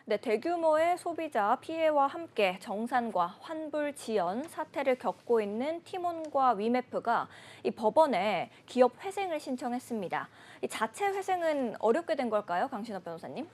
네, 대규모의 소비자 피해와 함께 정산과 환불 지연 사태를 겪고 있는 티몬과 위메프가 이 법원에 기업 회생을 신청했습니다. 이 자체 회생은 어렵게 된 걸까요, 강신업 변호사님?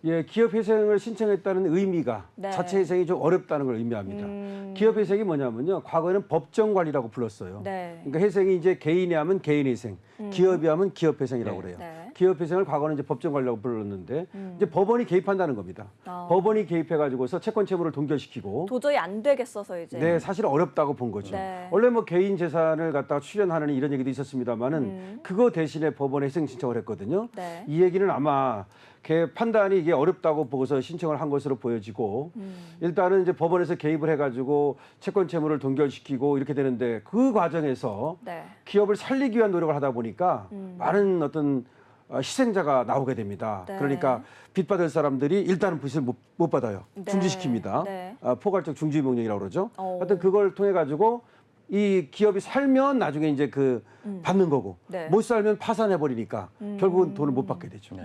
예, 기업 회생을 신청했다는 의미가 네. 자체 회생이 좀 어렵다는 걸 의미합니다. 기업 회생이 뭐냐면요, 과거에는 법정 관리라고 불렀어요. 네. 그러니까 회생이 이제 개인이 하면 개인 회생, 기업이 하면 기업 회생이라고 그래요. 네. 기업 회생을 과거는 이제 법정 관리라고 불렀는데 이제 법원이 개입한다는 겁니다. 아. 법원이 개입해가지고서 채권 채무를 동결시키고 도저히 안 되겠어서 이제. 네, 사실 어렵다고 본 거죠. 네. 원래 뭐 개인 재산을 갖다가 출연하는 이런 얘기도 있었습니다만은 그거 대신에 법원에 회생 신청을 했거든요. 네. 이 얘기는 아마 판단이 이게 어렵다고 보고서 신청을 한 것으로 보여지고 일단은 이제 법원에서 개입을 해가지고 채권 채무를 동결시키고 이렇게 되는데 그 과정에서 네. 기업을 살리기 위한 노력을 하다 보니까 많은 어떤 희생자가 나오게 됩니다. 네. 그러니까 빚 받을 사람들이 일단은 빚을 못 받아요. 네. 중지시킵니다. 네. 포괄적 중지명령이라고 그러죠. 오. 하여튼 그걸 통해 가지고 이 기업이 살면 나중에 이제 받는 거고 네. 못 살면 파산해 버리니까 결국은 돈을 못 받게 되죠.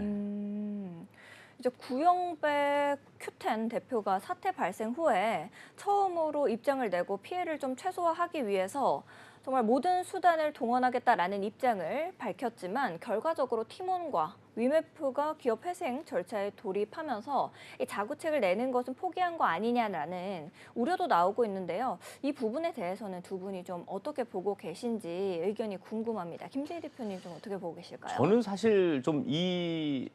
이제 구영배 큐텐 대표가 사태 발생 후에 처음으로 입장을 내고 피해를 좀 최소화하기 위해서 정말 모든 수단을 동원하겠다라는 입장을 밝혔지만 결과적으로 티몬과 위메프가 기업 회생 절차에 돌입하면서 이 자구책을 내는 것은 포기한 거 아니냐라는 우려도 나오고 있는데요. 이 부분에 대해서는 두 분이 좀 어떻게 보고 계신지 의견이 궁금합니다. 김재희 대표님 좀 어떻게 보고 계실까요? 저는 사실 좀 이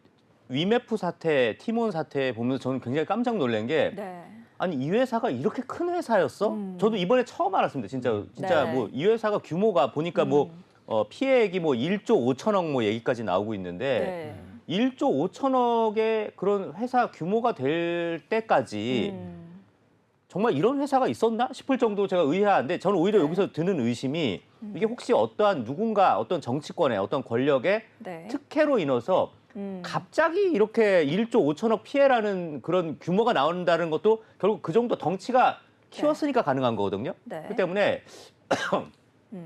위메프 사태, 티몬 사태 보면서 저는 굉장히 깜짝 놀란 게 네. 아니 이 회사가 이렇게 큰 회사였어? 저도 이번에 처음 알았습니다. 진짜 네. 뭐 이 회사가 규모가 보니까 피해액이 뭐 1조 5천억 뭐 얘기까지 나오고 있는데 네. 1조 5천억의 그런 회사 규모가 될 때까지 정말 이런 회사가 있었나 싶을 정도로 제가 의아한데 저는 오히려 네. 여기서 드는 의심이 이게 혹시 어떠한 누군가 어떤 정치권의 어떤 권력의 네. 특혜로 인해서 갑자기 이렇게 1조 5천억 피해라는 그런 규모가 나온다는 것도 결국 그 정도 덩치가 키웠으니까 가능한 거거든요. 네. 그렇기 때문에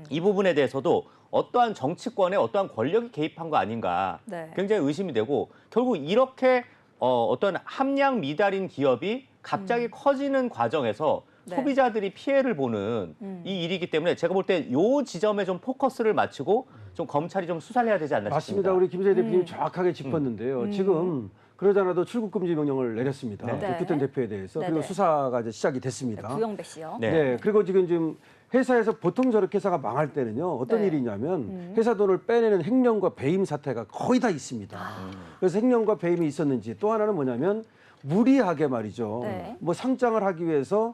이 부분에 대해서도 어떠한 정치권의 어떠한 권력이 개입한 거 아닌가 네. 굉장히 의심이 되고 결국 이렇게 어떤 함량 미달인 기업이 갑자기 커지는 과정에서 네. 소비자들이 피해를 보는 이 일이기 때문에 제가 볼 때 이 지점에 좀 포커스를 맞추고 좀 검찰이 좀 수사를 해야 되지 않나 맞습니다. 싶습니다. 우리 김재희 대표님 정확하게 짚었는데요. 지금 그러잖아도 출국 금지 명령을 내렸습니다. 네. 큐텐 대표에 대해서 네네. 그리고 수사가 이제 시작이 됐습니다. 구영배 씨요. 네. 네. 그리고 지금 회사에서 보통 저렇게 회사가 망할 때는요. 어떤 네. 일이냐면 회사 돈을 빼내는 횡령과 배임 사태가 거의 다 있습니다. 그래서 횡령과 배임이 있었는지 또 하나는 뭐냐면 무리하게 말이죠. 네. 뭐 상장을 하기 위해서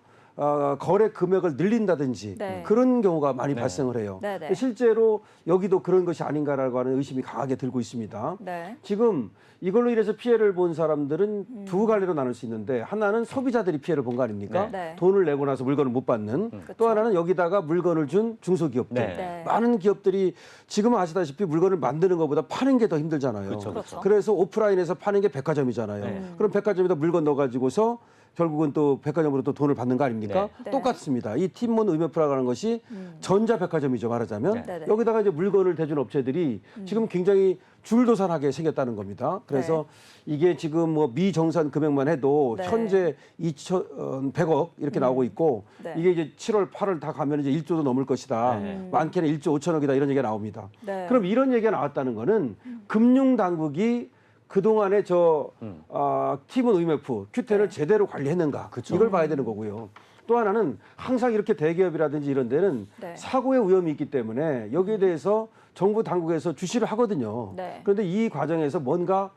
거래 금액을 늘린다든지 네. 그런 경우가 많이 발생을 해요. 네네. 실제로 여기도 그런 것이 아닌가라고 하는 의심이 강하게 들고 있습니다. 네. 지금 이걸로 인해서 피해를 본 사람들은 두 갈래로 나눌 수 있는데 하나는 소비자들이 피해를 본 거 아닙니까? 네. 돈을 내고 나서 물건을 못 받는 또 하나는 여기다가 물건을 준 중소기업들. 네. 네. 많은 기업들이 지금 아시다시피 물건을 만드는 것보다 파는 게 더 힘들잖아요. 그렇죠. 그래서 오프라인에서 파는 게 백화점이잖아요. 네. 그럼 백화점에다 물건 넣어가지고서 결국은 또 백화점으로 또 돈을 받는 거 아닙니까? 네. 똑같습니다. 이 팀몬 의메프라고 하는 것이 전자백화점이죠, 말하자면. 네. 여기다가 이제 물건을 대준 업체들이 지금 굉장히 줄도산하게 생겼다는 겁니다. 그래서 이게 지금 뭐 미정산 금액만 해도 네. 현재 2,100억 이렇게 나오고 있고 네. 이게 이제 7월, 8월 다 가면 이제 1조도 넘을 것이다. 많게는 1조 5천억이다 이런 얘기가 나옵니다. 네. 그럼 이런 얘기가 나왔다는 거는 금융당국이 그동안에 티몬 의메프, 큐텐을 제대로 관리했는가 이걸 봐야 되는 거고요. 또 하나는 항상 이렇게 대기업이라든지 이런 데는 네. 사고의 위험이 있기 때문에 여기에 대해서 정부 당국에서 주시를 하거든요. 네. 그런데 이 과정에서 뭔가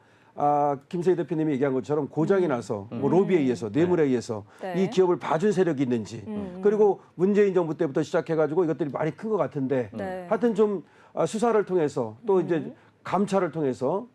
김세희 대표님이 얘기한 것처럼 고장이 나서 뭐 로비에 의해서 뇌물에 의해서 네. 이 기업을 봐준 세력이 있는지 그리고 문재인 정부 때부터 시작해가지고 이것들이 많이 큰 것 같은데 네. 하여튼 좀 수사를 통해서 또 이제 감찰을 통해서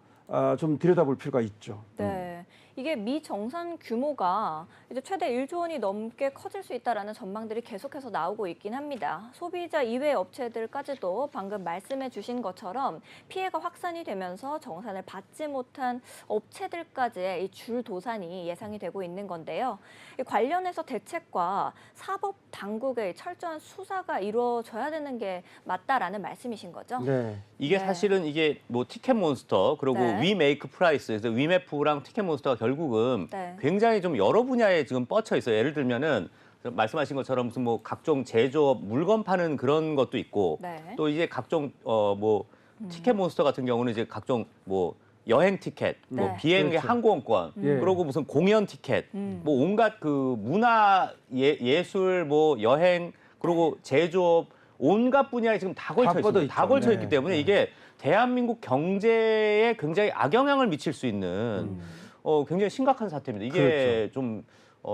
좀 들여다볼 필요가 있죠. 네. 이게 미정산 규모가 이제 최대 1조 원이 넘게 커질 수 있다라는 전망들이 계속해서 나오고 있긴 합니다. 소비자 이외 업체들까지도 방금 말씀해 주신 것처럼 피해가 확산이 되면서 정산을 받지 못한 업체들까지의 이 줄도산이 예상이 되고 있는 건데요. 이 관련해서 대책과 사법 당국의 철저한 수사가 이루어져야 되는 게 맞다라는 말씀이신 거죠? 네. 이게 네. 사실은 이게 뭐 티켓몬스터 그리고 네. 위메이크 프라이스 그래서 위메프랑 티켓몬스터가 결국은 네. 굉장히 좀 여러 분야에 지금 뻗쳐 있어요. 예를 들면은 말씀하신 것처럼 무슨 뭐 각종 제조업 물건 파는 그런 것도 있고 네. 또 이제 각종 뭐 티켓 몬스터 같은 경우는 이제 각종 뭐 여행 티켓, 뭐 네. 비행기 그렇죠. 항공권, 예. 그리고 무슨 공연 티켓, 뭐 온갖 그 문화 예술 뭐 여행 그리고 제조업 온갖 분야에 지금 다 걸쳐 뻗어 있습니다. 다 있죠. 걸쳐 네. 있기 때문에 네. 이게 대한민국 경제에 굉장히 악영향을 미칠 수 있는 굉장히 심각한 사태입니다. 이게 좀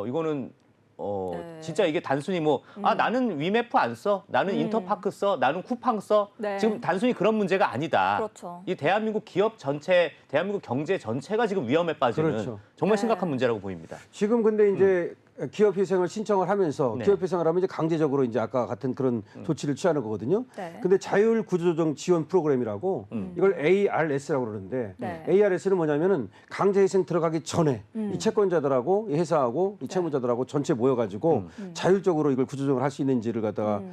이거는 네. 진짜 이게 단순히 뭐 나는 위메프 안 써, 나는 인터파크 써, 나는 쿠팡 써. 네. 지금 단순히 그런 문제가 아니다. 그렇죠. 이 대한민국 기업 전체, 대한민국 경제 전체가 지금 위험에 빠지는 그렇죠. 정말 네. 심각한 문제라고 보입니다. 지금 근데 이제 기업 희생을 신청을 하면서 네. 기업 희생을 하면 이제 강제적으로 이제 아까 같은 그런 조치를 취하는 거거든요. 네. 근데 자율 구조조정 지원 프로그램이라고 이걸 ARS라고 그러는데 네. ARS는 뭐냐면은 강제 희생 들어가기 전에 이 채권자들하고 이 회사하고 이 채무자들하고 전체 모여가지고 자율적으로 이걸 구조조정을 할 수 있는지를 갖다가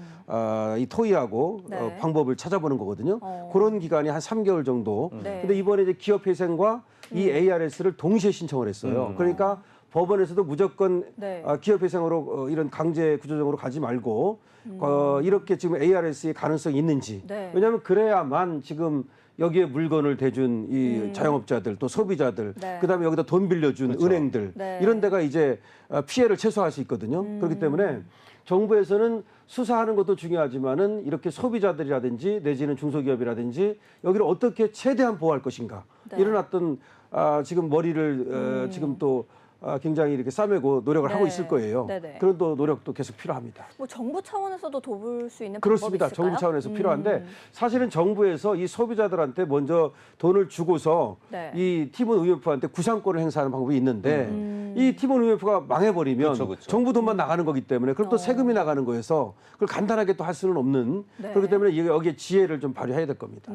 이 토의하고 네. 방법을 찾아보는 거거든요. 어. 그런 기간이 한 3개월 정도. 네. 근데 이번에 이제 기업 희생과 이 ARS를 동시에 신청을 했어요. 그러니까 법원에서도 무조건 네. 기업 희생으로 이런 강제 구조적으로 가지 말고 이렇게 지금 ARS의 가능성이 있는지. 네. 왜냐하면 그래야만 지금 여기에 물건을 대준 이 자영업자들 또 소비자들 네. 그다음에 여기다 돈 빌려준 은행들 네. 이런 데가 이제 피해를 최소화할 수 있거든요. 그렇기 때문에 정부에서는 수사하는 것도 중요하지만은 이렇게 소비자들이라든지 내지는 중소기업이라든지 여기를 어떻게 최대한 보호할 것인가 네. 이런 어떤 지금 머리를 지금 또 굉장히 이렇게 싸매고 노력을 네. 하고 있을 거예요. 네네. 그런 또 노력도 계속 필요합니다. 뭐 정부 차원에서도 도울 수 있는 그렇습니다. 방법이 있을까요? 정부 차원에서 필요한데 사실은 정부에서 이 소비자들한테 먼저 돈을 주고서 네. 이 팀원 의회프한테 구상권을 행사하는 방법이 있는데 이 팀원 의회프가 망해버리면 그렇죠, 그렇죠. 정부 돈만 나가는 거기 때문에 그럼 또 어. 세금이 나가는 거여서 그걸 간단하게 또 할 수는 없는 네. 그렇기 때문에 여기에 지혜를 좀 발휘해야 될 겁니다.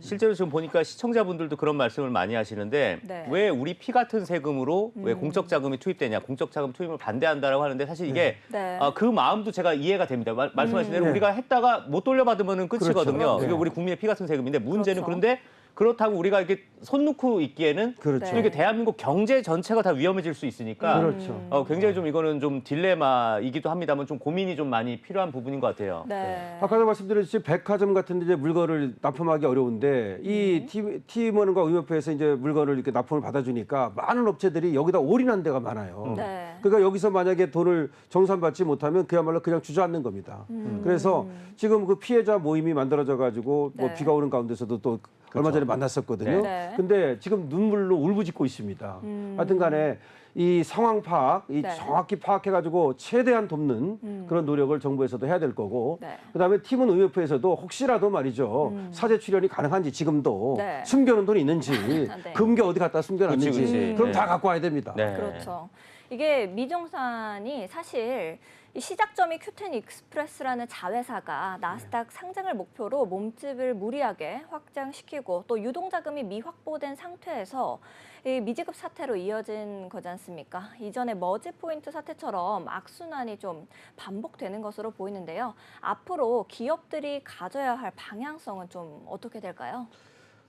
실제로 지금 보니까 시청자분들도 그런 말씀을 많이 하시는데 네. 왜 우리 피 같은 세금으로 왜 공적 자금이 투입되냐, 공적 자금 투입을 반대한다라고 하는데 사실 이게 네. 그 마음도 제가 이해가 됩니다. 말씀하신 대로 네. 우리가 했다가 못 돌려받으면 끝이거든요. 그렇죠. 그게 네. 우리 국민의 피 같은 세금인데 문제는 그렇죠. 그런데 그렇다고 우리가 이렇게 손 놓고 있기에는 그렇죠. 네. 또 이게 대한민국 경제 전체가 다 위험해질 수 있으니까 그렇죠. 굉장히 좀 이거는 좀 딜레마이기도 합니다만 좀 고민이 좀 많이 필요한 부분인 것 같아요. 네. 아까도 말씀드렸듯이 백화점 같은 데 이제 물건을 납품하기 어려운데 이 팀원과 의협회에서 이제 물건을 이렇게 납품을 받아주니까 많은 업체들이 여기다 올인한 데가 많아요. 네. 그러니까 여기서 만약에 돈을 정산받지 못하면 그야말로 그냥 주저앉는 겁니다. 그래서 지금 그 피해자 모임이 만들어져 가지고 뭐 네. 비가 오는 가운데서도 또 얼마 전에 만났었거든요. 네. 근데 지금 눈물로 울부짖고 있습니다. 하여튼 간에 이 상황 파악, 이 네. 정확히 파악해가지고 최대한 돕는 그런 노력을 정부에서도 해야 될 거고, 네. 그다음에 팀원 의협회에서도 혹시라도 말이죠 사제 출연이 가능한지 지금도 네. 숨겨놓은 돈이 있는지 네. 금괴 어디 갖다 숨겨놨는지 그치, 그치. 그럼 네. 다 갖고 와야 됩니다. 네. 그렇죠. 이게 미정산이 사실 이 시작점이 큐텐 익스프레스라는 자회사가 나스닥 상장을 목표로 몸집을 무리하게 확장시키고 또 유동자금이 미확보된 상태에서 이 미지급 사태로 이어진 거지 않습니까? 이전에 머지포인트 사태처럼 악순환이 좀 반복되는 것으로 보이는데요. 앞으로 기업들이 가져야 할 방향성은 좀 어떻게 될까요?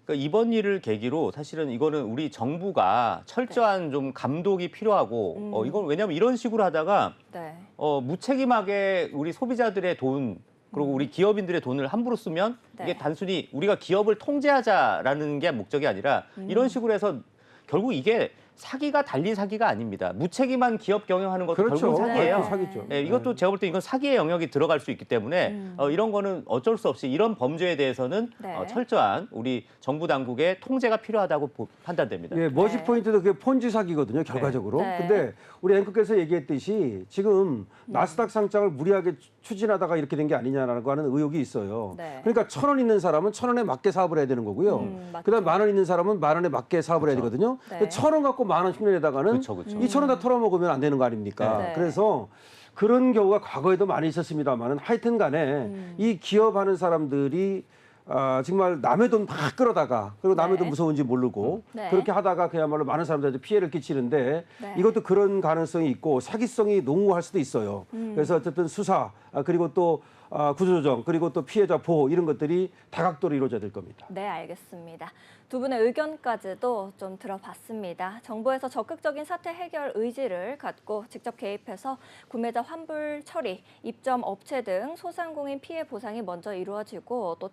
그러니까 이번 일을 계기로 사실은 이거는 우리 정부가 철저한 좀 감독이 필요하고 이건 왜냐하면 이런 식으로 하다가 네. 무책임하게 우리 소비자들의 돈 그리고 우리 기업인들의 돈을 함부로 쓰면 네. 이게 단순히 우리가 기업을 통제하자라는 게 목적이 아니라 이런 식으로 해서 결국 이게 사기가 달린 사기가 아닙니다. 무책임한 기업 경영하는 것도 그렇죠. 결국 사기예요. 네. 사기죠. 예, 이것도 제가 볼 때 이건 사기의 영역이 들어갈 수 있기 때문에 이런 거는 어쩔 수 없이 이런 범죄에 대해서는 네. 철저한 우리 정부 당국의 통제가 필요하다고 판단됩니다. 예, 머지 포인트도 그게 폰지 사기거든요, 결과적으로. 네. 근데 우리 앵커께서 얘기했듯이 지금 나스닥 상장을 무리하게 추진하다가 이렇게 된 게 아니냐라고 하는 의혹이 있어요. 네. 그러니까 1,000원 있는 사람은 1,000원에 맞게 사업을 해야 되는 거고요. 맞죠. 그다음 10,000원 있는 사람은 10,000원에 맞게 사업을 해야 되거든요. 네. 근데 1,000원 갖고 10,000원 흉내내다가는 그쵸, 그쵸. 2,000원 다 털어먹으면 안 되는 거 아닙니까? 네. 그래서 그런 경우가 과거에도 많이 있었습니다만은 하여튼 간에 이 기업하는 사람들이 정말 남의 돈 막 끌어다가 그리고 남의 네. 돈 무서운지 모르고 네. 그렇게 하다가 그야말로 많은 사람들한테 피해를 끼치는데 네. 이것도 그런 가능성이 있고 사기성이 농후할 수도 있어요. 그래서 어쨌든 수사 그리고 또 구조조정 그리고 또 피해자 보호 이런 것들이 다각도로 이루어져야 될 겁니다. 네, 알겠습니다. 두 분의 의견까지도 좀 들어봤습니다. 정부에서 적극적인 사태 해결 의지를 갖고 직접 개입해서 구매자 환불 처리, 입점 업체 등 소상공인 피해 보상이 먼저 이루어지고 또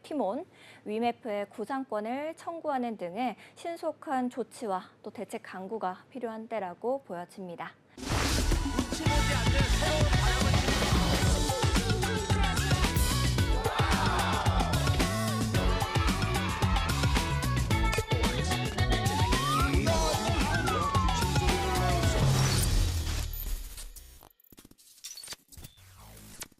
팀원, 위메프의 구상권을 청구하는 등의 신속한 조치와 또 대책 강구가 필요한 때라고 보여집니다. 눈치 보지 않는 새로운 방향을